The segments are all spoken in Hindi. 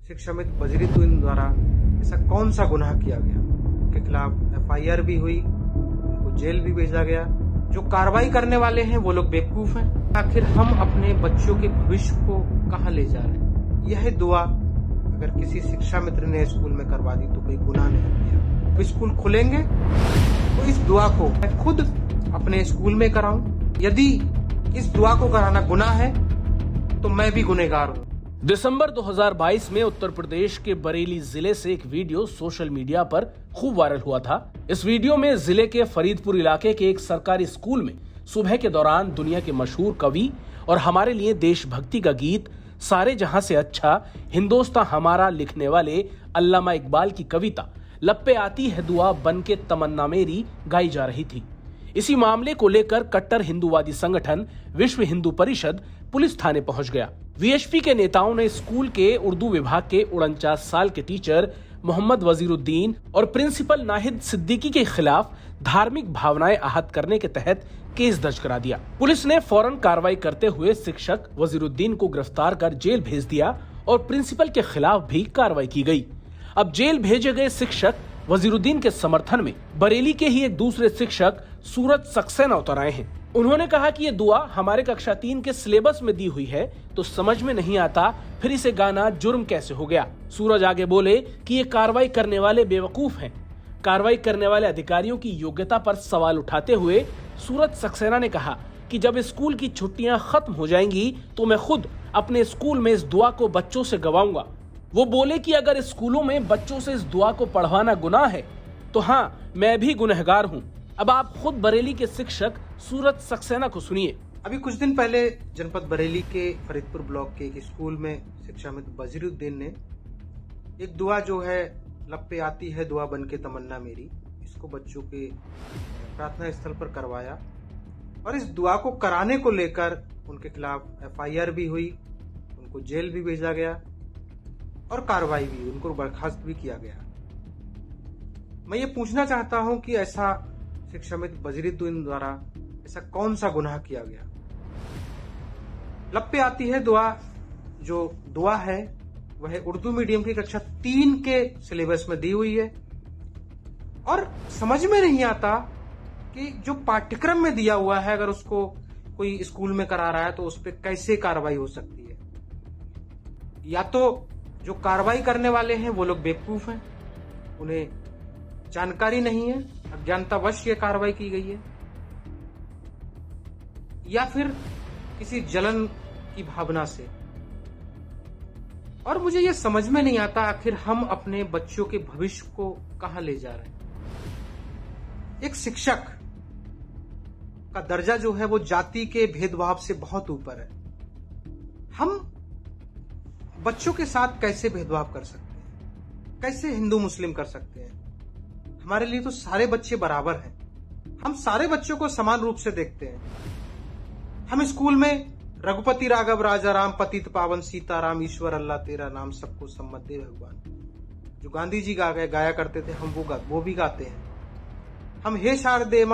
शिक्षा मित्र बजरुद्दीन द्वारा ऐसा कौन सा गुनाह किया गया? उनके खिलाफ FIR भी हुई, उनको जेल भी भेजा गया। जो कार्रवाई करने वाले हैं वो लोग बेवकूफ हैं। आखिर हम अपने बच्चों के भविष्य को कहाँ ले जा रहे हैं? यह दुआ अगर किसी शिक्षा मित्र ने स्कूल में करवा दी तो कोई गुनाह नहीं किया। अब स्कूल खुलेंगे तो इस दुआ को मैं खुद अपने स्कूल में कराऊं। यदि इस दुआ को कराना गुनाह है तो मैं भी गुनहगार हूं। दिसंबर 2022 में उत्तर प्रदेश के बरेली जिले से एक वीडियो सोशल मीडिया पर खूब वायरल हुआ था। इस वीडियो में जिले के फरीदपुर इलाके के एक सरकारी स्कूल में सुबह के दौरान दुनिया के मशहूर कवि और हमारे लिए देशभक्ति का गीत सारे जहां से अच्छा हिंदुस्तान हमारा लिखने वाले अल्लामा इकबाल की कविता लप्पे आती है दुआ बन के तमन्ना मेरी गाई जा रही थी। इसी मामले को लेकर कट्टर हिंदूवादी संगठन विश्व हिंदू परिषद पुलिस थाने पहुंच गया। VHP के नेताओं ने स्कूल के उर्दू विभाग के 49 साल के टीचर मोहम्मद वजीरुद्दीन और प्रिंसिपल नाहिद सिद्दीकी के खिलाफ धार्मिक भावनाएं आहत करने के तहत केस दर्ज करा दिया। पुलिस ने फौरन कार्रवाई करते हुए शिक्षक वजीरुद्दीन को गिरफ्तार कर जेल भेज दिया और प्रिंसिपल के खिलाफ भी कार्रवाई की गई। अब जेल भेजे गए शिक्षक वजीरुद्दीन के समर्थन में बरेली के ही एक दूसरे शिक्षक सूरज सक्सेना उतर आए हैं। उन्होंने कहा कि ये दुआ हमारे कक्षा 3 के सिलेबस में दी हुई है तो समझ में नहीं आता फिर इसे गाना जुर्म कैसे हो गया। सूरज आगे बोले कि ये कार्रवाई करने वाले बेवकूफ हैं। कार्रवाई करने वाले अधिकारियों की योग्यता पर सवाल उठाते हुए सूरज सक्सेना ने कहा कि जब स्कूल की छुट्टियां खत्म हो जाएंगी तो मैं खुद अपने स्कूल में इस दुआ को बच्चों से गवाऊंगा। वो बोले कि अगर स्कूलों में बच्चों से इस दुआ को पढ़वाना गुनाह है तो हाँ, मैं भी गुनहगार हूँ। अब आप खुद बरेली के शिक्षक सूरज सक्सेना को सुनिए। अभी कुछ दिन पहले जनपद बरेली के फरीदपुर ब्लॉक के एक स्कूल में शिक्षा मित्र बजरुद्दीन ने एक दुआ जो है लप्पे आती है दुआ बन के तमन्ना मेरी, इसको बच्चों के प्रार्थना स्थल पर करवाया और इस दुआ को कराने को लेकर उनके खिलाफ FIR भी हुई, उनको जेल भी भेजा गया और कार्रवाई भी, उनको बर्खास्त भी किया गया। मैं ये पूछना चाहता हूं कि ऐसा शिक्षा मित्र बजरुद्दीन द्वारा ऐसा कौन सा गुनाह किया गया? लप्पे आती है दुआ जो दुआ है वह उर्दू मीडियम की कक्षा 3 के सिलेबस में दी हुई है और समझ में नहीं आता कि जो पाठ्यक्रम में दिया हुआ है अगर उसको कोई स्कूल में करा रहा है तो उस पर कैसे कार्रवाई हो सकती है। या तो जो कार्रवाई करने वाले हैं वो लोग बेवकूफ हैं, उन्हें जानकारी नहीं है, अज्ञानतावश ये कार्रवाई की गई है, या फिर किसी जलन की भावना से। और मुझे ये समझ में नहीं आता आखिर हम अपने बच्चों के भविष्य को कहां ले जा रहे हैं। एक शिक्षक का दर्जा जो है वो जाति के भेदभाव से बहुत ऊपर है। हम बच्चों के साथ कैसे भेदभाव कर सकते हैं? कैसे हिंदू मुस्लिम कर सकते हैं? हमारे लिए तो सारे बच्चे बराबर हैं। हम सारे बच्चों को समान रूप से देखते हैं। हम स्कूल में रघुपति राघव राजा राम पतित पावन सीताराम ईश्वर अल्लाह तेरा नाम सबको सम्मत दे भगवान, जो गांधी जी गाया करते थे, हम वो भी गाते हैं। हम हे शारदे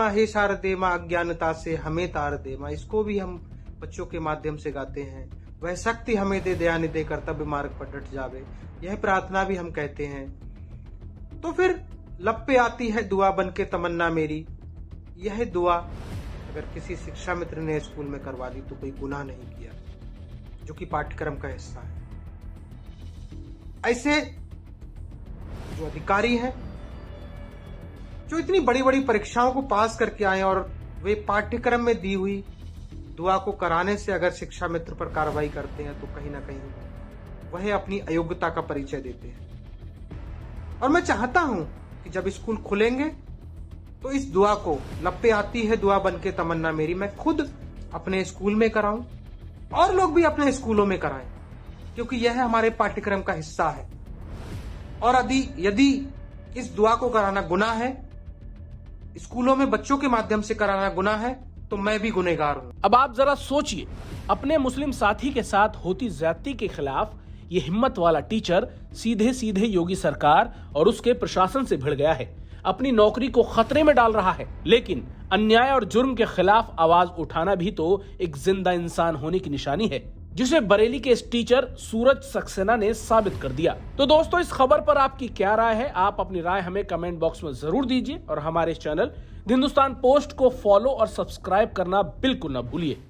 माँ अज्ञानता से हमें तार दे माँ, इसको भी हम बच्चों के माध्यम से गाते हैं। वह शक्ति हमें दे दया निधे कर्तव्य मार्ग पर डट जावे, यह प्रार्थना भी हम कहते हैं। तो फिर लप्पे आती है दुआ बन के तमन्ना मेरी, यह दुआ अगर किसी शिक्षा मित्र ने स्कूल में करवा दी तो कोई गुनाह नहीं किया, जो कि पाठ्यक्रम का हिस्सा है। ऐसे जो अधिकारी हैं जो इतनी बड़ी बड़ी परीक्षाओं को पास करके आए और वे पाठ्यक्रम में दी हुई दुआ को कराने से अगर शिक्षा मित्र पर कार्रवाई करते हैं तो कहीं ना कहीं वह अपनी अयोग्यता का परिचय देते हैं। और मैं चाहता हूं कि जब स्कूल खुलेंगे तो इस दुआ को लप्पे आती है दुआ बन के तमन्ना मेरी मैं खुद अपने स्कूल में कराऊं और लोग भी अपने स्कूलों में कराएं, क्योंकि यह हमारे पाठ्यक्रम का हिस्सा है। और यदि इस दुआ को कराना गुनाह है, स्कूलों में बच्चों के माध्यम से कराना गुनाह है, तो मैं भी गुनहगार हूं। अब आप जरा सोचिए, अपने मुस्लिम साथी के साथ होती ज्यादती के खिलाफ ये हिम्मत वाला टीचर सीधे सीधे योगी सरकार और उसके प्रशासन से भिड़ गया है, अपनी नौकरी को खतरे में डाल रहा है। लेकिन अन्याय और जुर्म के खिलाफ आवाज उठाना भी तो एक जिंदा इंसान होने की निशानी है। जिसे बरेली के इस टीचर सूरज सक्सेना ने साबित कर दिया। तो दोस्तों, इस खबर पर आपकी क्या राय है? आप अपनी राय हमें कमेंट बॉक्स में जरूर दीजिए और हमारे चैनल हिंदुस्तान पोस्ट को फॉलो और सब्सक्राइब करना बिल्कुल न भूलिए।